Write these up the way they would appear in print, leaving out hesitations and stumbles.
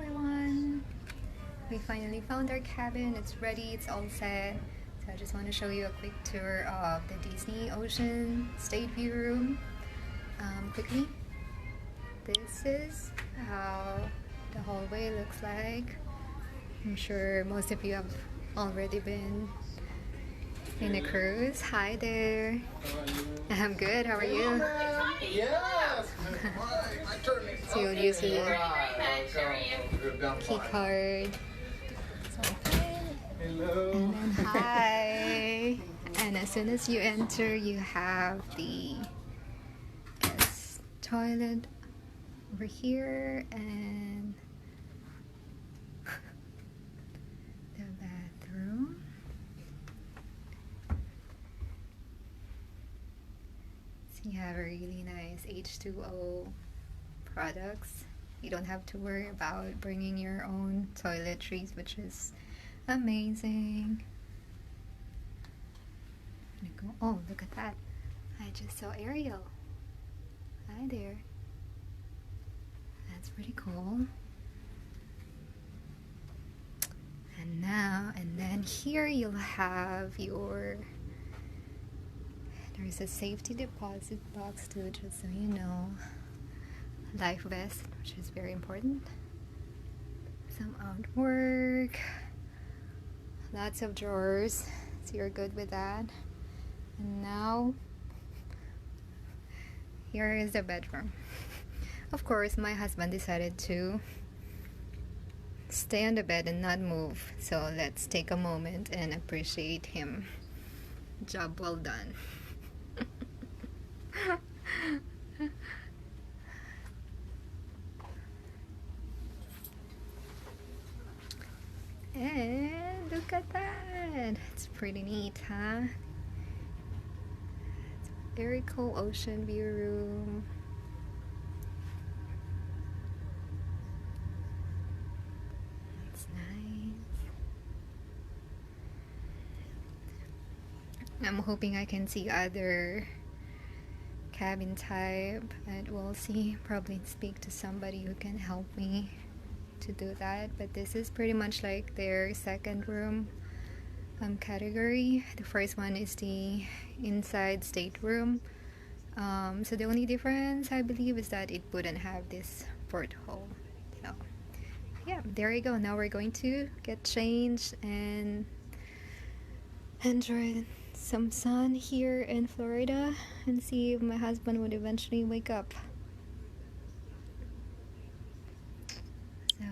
everyone! We finally found our cabin. It's ready, it's all set. So I just want to show you a quick tour of the Disney Ocean State View Room. Quickly, this is how the hallway looks like. I'm sure most of you have already been in a cruise. Hi there. I'm good. How are you? Yes. So you'll use the key card. Hello. And then hi. And as soon as you enter, you have the toilet over here and the bathroom. So you have a really nice H2O products. You don't have to worry about bringing your own toiletries, which is amazing. Oh, look at that. I just saw Ariel. Hi there. That's pretty cool. And then here you'll have there's a safety deposit box too, just so you know. Life vest, which is very important. Some artwork. Lots of drawers, so you're good with that. And now, here is the bedroom. Of course, my husband decided to stay on the bed and not move. So let's take a moment and appreciate him. Job well done. And look at that. It's pretty neat, huh? It's a very cool ocean view room. It's nice. I'm hoping I can see other cabin type, and we'll see. Probably speak to somebody who can help me to do that, but this is pretty much like their second room category. The first one is the inside stateroom. So the only difference, I believe, is that it wouldn't have this porthole. So yeah, there you go. Now we're going to get changed and enjoy some sun here in Florida and see if my husband would eventually wake up. So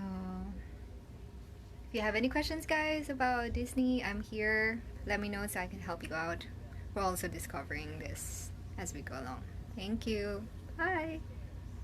if you have any questions, guys, about Disney, I'm here. Let me know so I can help you out. We're also discovering this as we go along. Thank you. Bye.